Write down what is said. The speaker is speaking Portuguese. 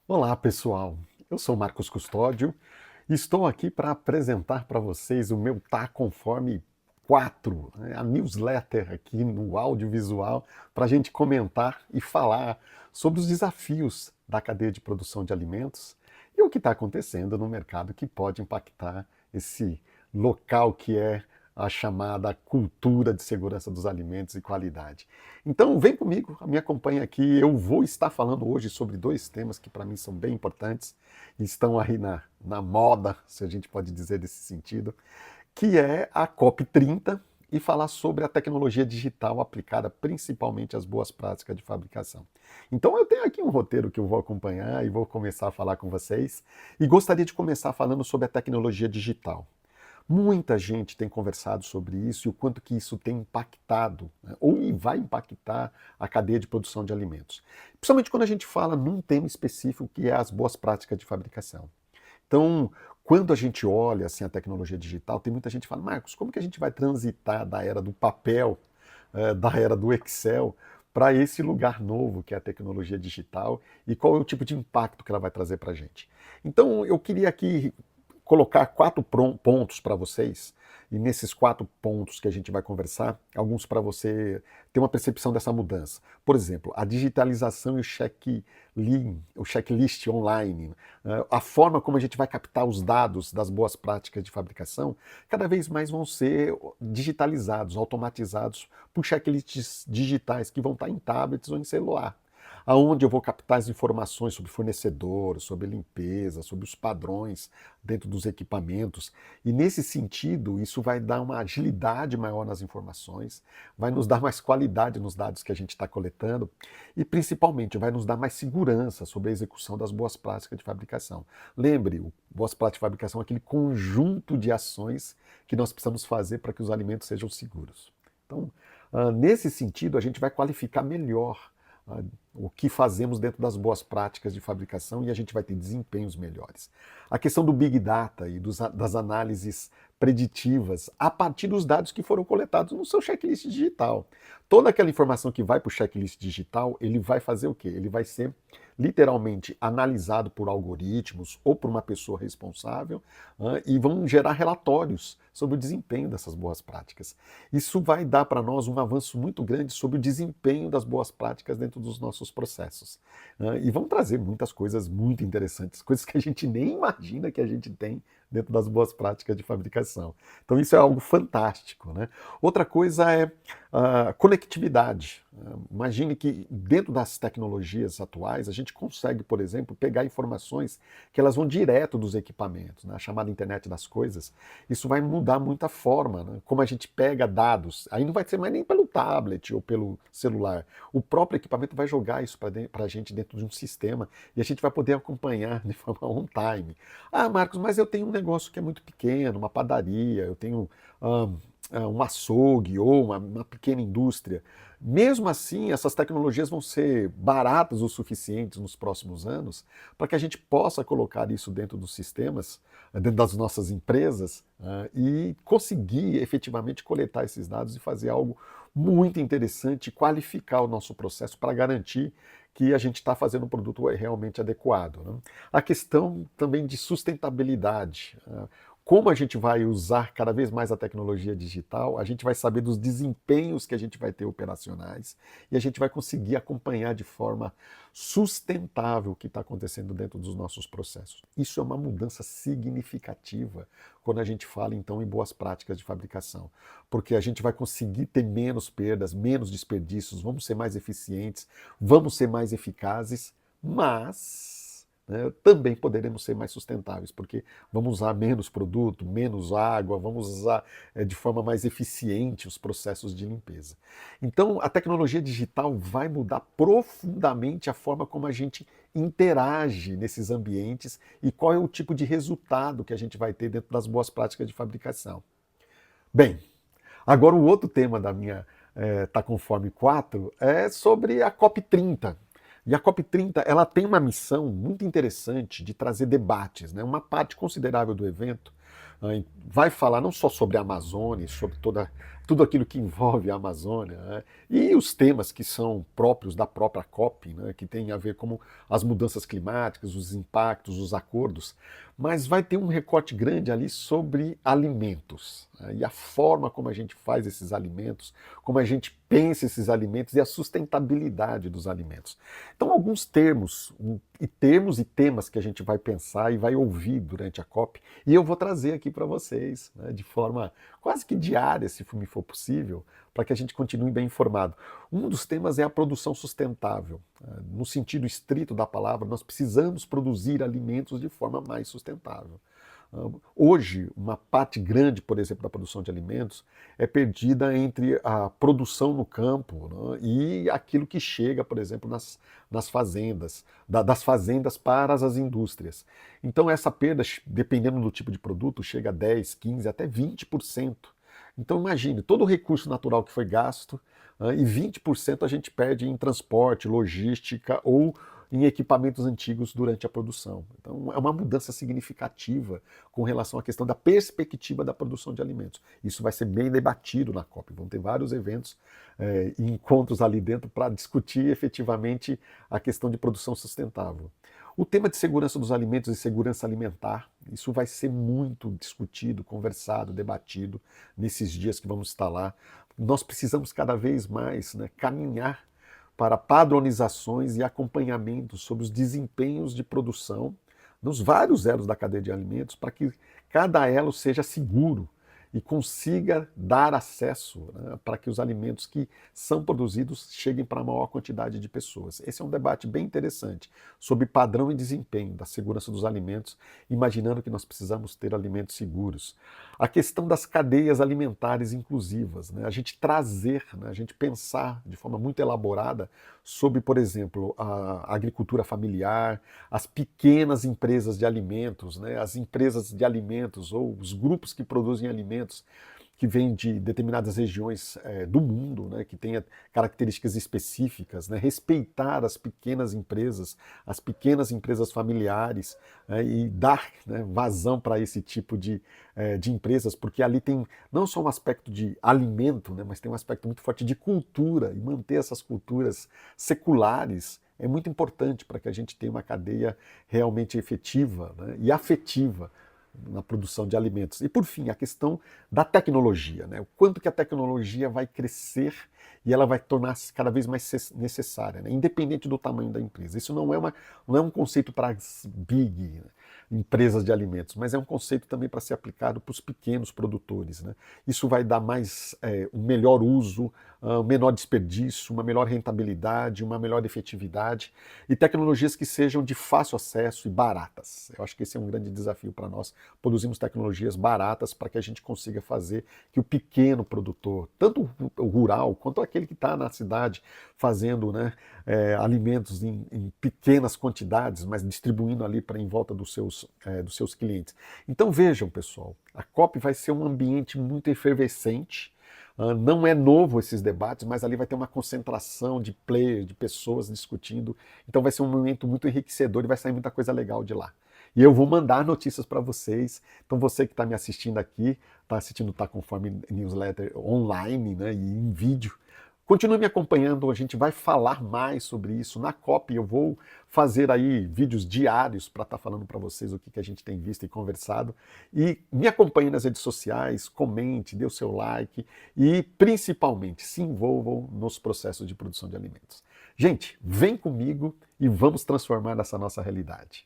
Olá, pessoal. Eu sou Marcos Custódio e estou aqui para apresentar para vocês o meu Tá Conforme 4, né, a newsletter aqui no audiovisual, para a gente comentar e falar sobre os desafios da cadeia de produção de alimentos e o que está acontecendo no mercado que pode impactar esse local que é a chamada cultura de segurança dos alimentos e qualidade. Então, vem comigo, me acompanha aqui. Eu vou estar falando hoje sobre dois temas que para mim são bem importantes e estão aí na moda, se a gente pode dizer desse sentido, que é a COP30 e falar sobre a tecnologia digital aplicada principalmente às boas práticas de fabricação. Então eu tenho aqui um roteiro que eu vou acompanhar e vou começar a falar com vocês e gostaria de começar falando sobre a tecnologia digital. Muita gente tem conversado sobre isso e o quanto que isso tem impactado, né, ou vai impactar a cadeia de produção de alimentos. Principalmente quando a gente fala num tema específico que é as boas práticas de fabricação. Então, quando a gente olha assim, a tecnologia digital, tem muita gente que fala, Marcos, como que a gente vai transitar da era do papel, da era do Excel, para esse lugar novo que é a tecnologia digital e qual é o tipo de impacto que ela vai trazer para a gente? Então, eu queria aqui colocar quatro pontos para vocês, e nesses quatro pontos que a gente vai conversar, alguns para você ter uma percepção dessa mudança. Por exemplo, a digitalização e o checklist online, a forma como a gente vai captar os dados das boas práticas de fabricação, cada vez mais vão ser digitalizados, automatizados por checklists digitais que vão estar em tablets ou em celular, aonde eu vou captar as informações sobre fornecedor, sobre limpeza, sobre os padrões dentro dos equipamentos. E nesse sentido, isso vai dar uma agilidade maior nas informações, vai nos dar mais qualidade nos dados que a gente está coletando e principalmente vai nos dar mais segurança sobre a execução das boas práticas de fabricação. Lembre, o boas práticas de fabricação é aquele conjunto de ações que nós precisamos fazer para que os alimentos sejam seguros. Então, nesse sentido, a gente vai qualificar melhor o que fazemos dentro das boas práticas de fabricação e a gente vai ter desempenhos melhores. A questão do Big Data e das análises preditivas a partir dos dados que foram coletados no seu checklist digital. Toda aquela informação que vai para o checklist digital, ele vai fazer o quê? Ele vai ser literalmente analisado por algoritmos ou por uma pessoa responsável e vão gerar relatórios sobre o desempenho dessas boas práticas. Isso vai dar para nós um avanço muito grande sobre o desempenho das boas práticas dentro dos nossos processos. E vão trazer muitas coisas muito interessantes, coisas que a gente nem imagina que a gente tem dentro das boas práticas de fabricação. Então isso é algo fantástico, né? Outra coisa é a conectividade. Imagine que dentro das tecnologias atuais a gente consegue, por exemplo, pegar informações que elas vão direto dos equipamentos, né? A chamada internet das coisas. Isso vai mudar muita forma, né? Como a gente pega dados. Aí não vai ser mais nem pelo tablet ou pelo celular. O próprio equipamento vai jogar isso para a gente dentro de um sistema e a gente vai poder acompanhar de forma on time. Ah, Marcos, mas eu tenho um negócio que é muito pequeno, uma padaria, eu tenho um açougue ou uma pequena indústria. Mesmo assim, essas tecnologias vão ser baratas o suficientes nos próximos anos para que a gente possa colocar isso dentro dos sistemas, dentro das nossas empresas, e conseguir efetivamente coletar esses dados e fazer algo muito interessante, qualificar o nosso processo para garantir que a gente está fazendo um produto realmente adequado, né? A questão também de sustentabilidade. Como a gente vai usar cada vez mais a tecnologia digital, a gente vai saber dos desempenhos que a gente vai ter operacionais e a gente vai conseguir acompanhar de forma sustentável o que está acontecendo dentro dos nossos processos. Isso é uma mudança significativa quando a gente fala então em boas práticas de fabricação, porque a gente vai conseguir ter menos perdas, menos desperdícios, vamos ser mais eficientes, vamos ser mais eficazes, mas, né, também poderemos ser mais sustentáveis, porque vamos usar menos produto, menos água, vamos usar de forma mais eficiente os processos de limpeza. Então, a tecnologia digital vai mudar profundamente a forma como a gente interage nesses ambientes e qual é o tipo de resultado que a gente vai ter dentro das boas práticas de fabricação. Bem, agora o outro tema da minha Tá Conforme 4 é sobre a COP30. E a COP30 ela tem uma missão muito interessante de trazer debates, né? Uma parte considerável do evento vai falar não só sobre a Amazônia, sobre toda tudo aquilo que envolve a Amazônia, né? E os temas que são próprios da própria COP, né? Que tem a ver com as mudanças climáticas, os impactos, os acordos, mas vai ter um recorte grande ali sobre alimentos, né? E a forma como a gente faz esses alimentos, como a gente pensa esses alimentos e a sustentabilidade dos alimentos. Então, alguns termos e temas que a gente vai pensar e vai ouvir durante a COP, e eu vou trazer aqui para vocês, né, de forma quase que diária, se me for possível, para que a gente continue bem informado. Um dos temas é a produção sustentável. No sentido estrito da palavra, nós precisamos produzir alimentos de forma mais sustentável. Hoje, uma parte grande, por exemplo, da produção de alimentos é perdida entre a produção no campo, né, e aquilo que chega, por exemplo, nas fazendas, das fazendas para as indústrias. Então, essa perda, dependendo do tipo de produto, chega a 10, 15, até 20%. Então, imagine, todo o recurso natural que foi gasto, e 20% a gente perde em transporte, logística ou em equipamentos antigos durante a produção. Então, é uma mudança significativa com relação à questão da perspectiva da produção de alimentos. Isso vai ser bem debatido na COP. Vão ter vários eventos e encontros ali dentro para discutir efetivamente a questão de produção sustentável. O tema de segurança dos alimentos e segurança alimentar, isso vai ser muito discutido, conversado, debatido nesses dias que vamos estar lá. Nós precisamos cada vez mais, né, caminhar para padronizações e acompanhamentos sobre os desempenhos de produção nos vários elos da cadeia de alimentos, para que cada elo seja seguro e consiga dar acesso, né, para que os alimentos que são produzidos cheguem para a maior quantidade de pessoas. Esse é um debate bem interessante sobre padrão e desempenho da segurança dos alimentos, imaginando que nós precisamos ter alimentos seguros. A questão das cadeias alimentares inclusivas, né, a gente trazer, né, a gente pensar de forma muito elaborada sobre, por exemplo, a agricultura familiar, as pequenas empresas de alimentos, né, as empresas de alimentos ou os grupos que produzem alimentos que vêm de determinadas regiões do mundo, né, que tenha características específicas, né, respeitar as pequenas empresas familiares, e dar, né, vazão para esse tipo de empresas, porque ali tem não só um aspecto de alimento, né, mas tem um aspecto muito forte de cultura, e manter essas culturas seculares é muito importante para que a gente tenha uma cadeia realmente efetiva, né, e afetiva na produção de alimentos. E por fim, a questão da tecnologia, né? O quanto que a tecnologia vai crescer e ela vai tornar-se cada vez mais necessária, né? Independente do tamanho da empresa. Isso não é um conceito para as big, né, empresas de alimentos, mas é um conceito também para ser aplicado para os pequenos produtores, né? Isso vai dar um melhor uso, um menor desperdício, uma melhor rentabilidade, uma melhor efetividade e tecnologias que sejam de fácil acesso e baratas. Eu acho que esse é um grande desafio para nós. Produzimos tecnologias baratas para que a gente consiga fazer que o pequeno produtor, tanto o rural quanto aquele que está na cidade fazendo, né, alimentos em pequenas quantidades, mas distribuindo ali para em volta dos seus clientes. Então vejam, pessoal, a COP vai ser um ambiente muito efervescente. Não é novo esses debates, mas ali vai ter uma concentração de players, de pessoas discutindo. Então vai ser um momento muito enriquecedor e vai sair muita coisa legal de lá. E eu vou mandar notícias para vocês. Então você que está me assistindo aqui, está assistindo Tá Conforme Newsletter online, né, e em vídeo, continue me acompanhando, a gente vai falar mais sobre isso. Na COP eu vou fazer aí vídeos diários para estar falando para vocês o que a gente tem visto e conversado. E me acompanhe nas redes sociais, comente, dê o seu like e principalmente se envolvam nos processos de produção de alimentos. Gente, vem comigo e vamos transformar essa nossa realidade.